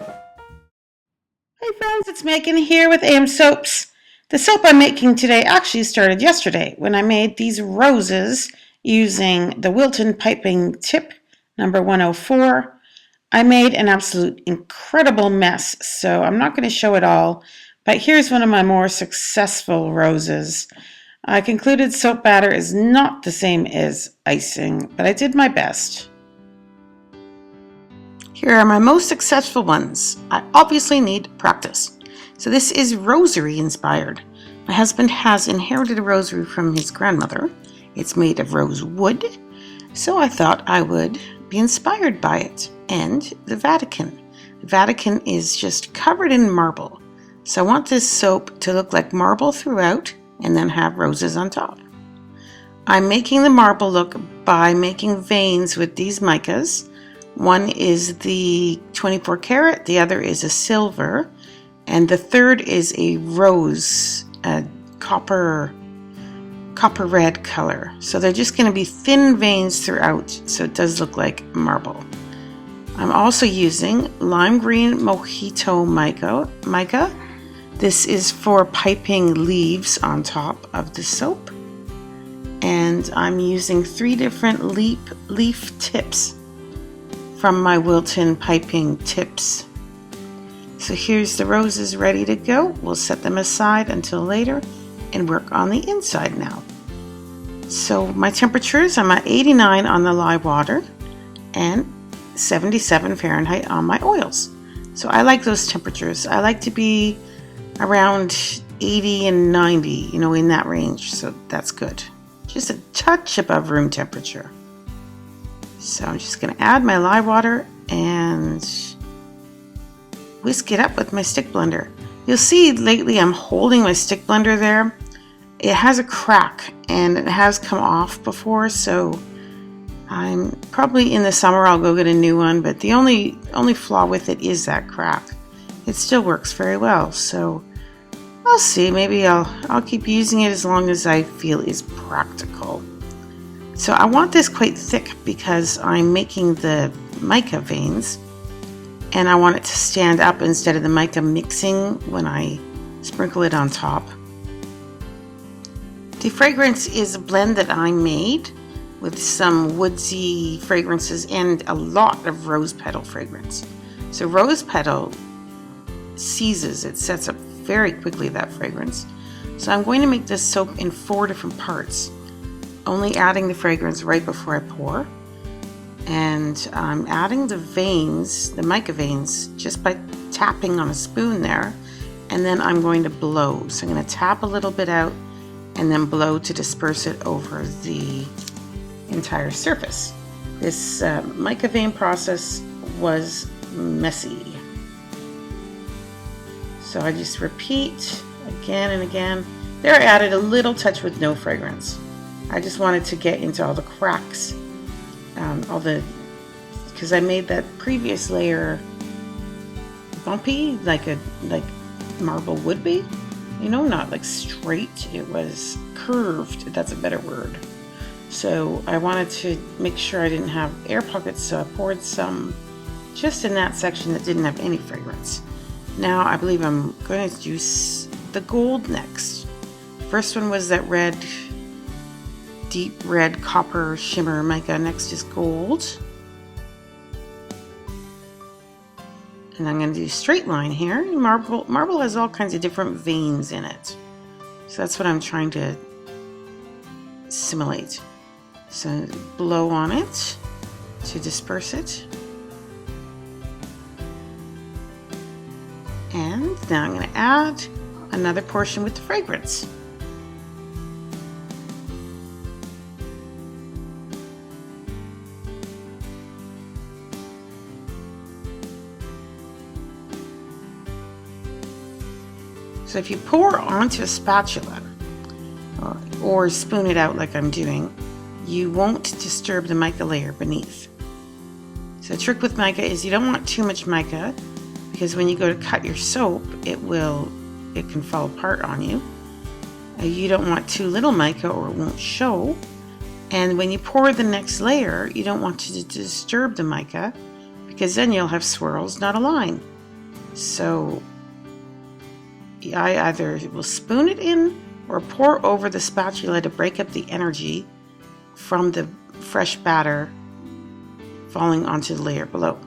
Hey friends, it's Megan here with AM Soaps. The soap I'm making today actually started yesterday when I made these roses using the Wilton piping tip number 104. I made an absolute incredible mess, so I'm not going to show it all, but here's one of my more successful roses. I concluded soap batter is not the same as icing, but I did my best. Here are my most successful ones. I obviously need practice. So this is rosary inspired. My husband has inherited a rosary from his grandmother. It's made of rosewood, so I thought I would be inspired by it. And the Vatican. The Vatican is just covered in marble. So I want this soap to look like marble throughout and then have roses on top. I'm making the marble look by making veins with these micas. One is the 24 karat, the other is a silver, and the third is a rose, a copper red color. So they're just going to be thin veins throughout, so it does look like marble. I'm also using lime green mojito mica. This is for piping leaves on top of the soap. And I'm using 3 different leaf tips from my Wilton piping tips. So here's the roses ready to go. We'll set them aside until later and work on the inside now. So my temperatures, I'm at 89 on the lye water and 77 Fahrenheit on my oils. So I like those temperatures. I like to be around 80 and 90, in that range. So that's good. Just a touch above room temperature. So I'm just going to add my lye water and whisk it up with my stick blender. You'll see lately I'm holding my stick blender there. It has a crack and it has come off before, so I'm probably in the summer I'll go get a new one, but the only flaw with it is that crack. It still works very well, so I'll see. Maybe I'll keep using it as long as I feel is practical. So I want this quite thick because I'm making the mica veins and I want it to stand up instead of the mica mixing when I sprinkle it on top. The fragrance is a blend that I made with some woodsy fragrances and a lot of rose petal fragrance. So rose petal seizes, it sets up very quickly, that fragrance. So I'm going to make this soap in 4 different parts, only adding the fragrance right before I pour. And I'm adding the veins, the mica veins, just by tapping on a spoon there. And then I'm going to blow. So I'm going to tap a little bit out and then blow to disperse it over the entire surface. This mica vein process was messy. So I just repeat again and again. There I added a little touch with no fragrance. I just wanted to get into all the cracks, because I made that previous layer bumpy, like marble would be, not like straight. It was curved. That's a better word. So I wanted to make sure I didn't have air pockets, so I poured some just in that section that didn't have any fragrance. Now I believe I'm going to use the gold next. First one was that red, deep red copper shimmer mica. Next is gold. And I'm going to do straight line here. Marble has all kinds of different veins in it. So that's what I'm trying to simulate. So blow on it to disperse it. And now I'm going to add another portion with the fragrance. So if you pour onto a spatula or spoon it out like I'm doing, you won't disturb the mica layer beneath. So the trick with mica is you don't want too much mica, because when you go to cut your soap, it can fall apart on you. You don't want too little mica or it won't show. And when you pour the next layer, you don't want to disturb the mica, because then you'll have swirls, not a line. So I either will spoon it in or pour over the spatula to break up the energy from the fresh batter falling onto the layer below.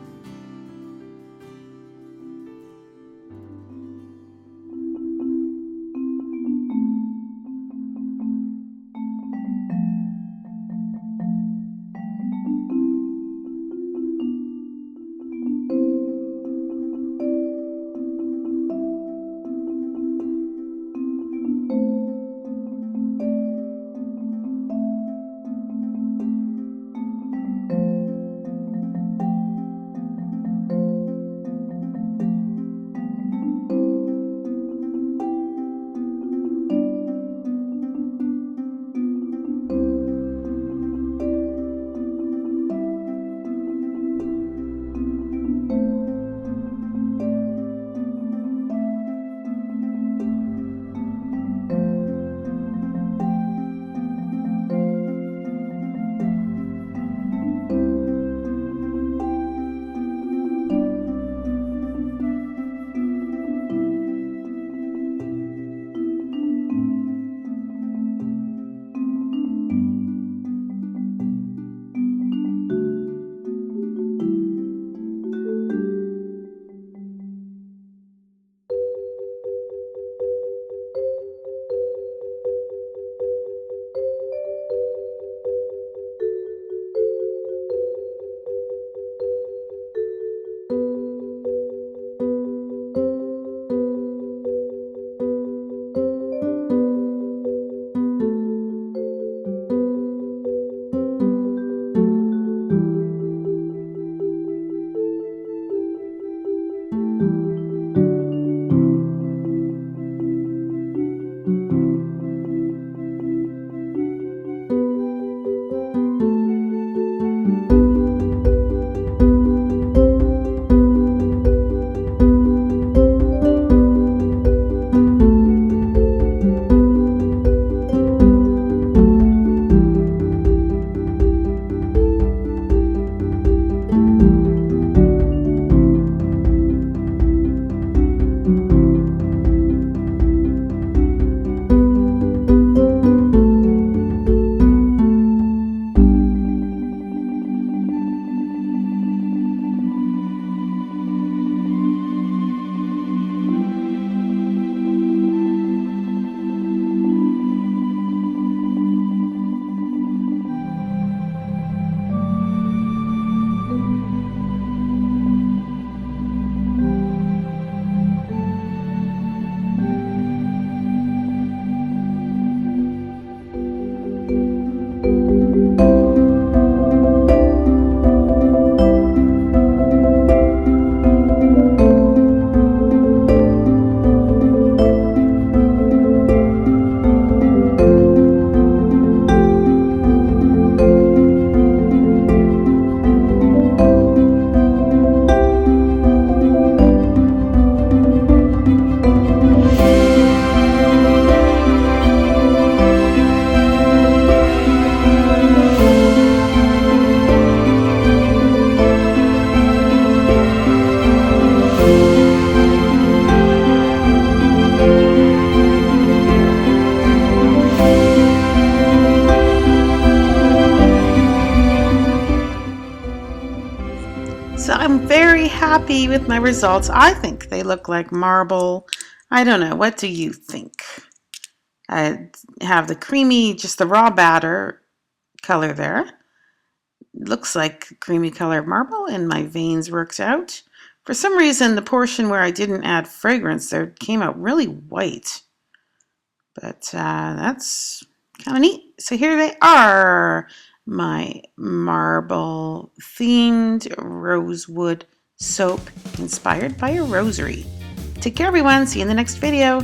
So I'm very happy with my results. I think they look like marble. I don't know. What do you think? I have the creamy, just the raw batter color there. Looks like creamy color marble, and my veins worked out. For some reason, the portion where I didn't add fragrance there came out really white. But that's kind of neat. So here they are, my marble themed rosewood soap inspired by a rosary. Take care, everyone. See you in the next video.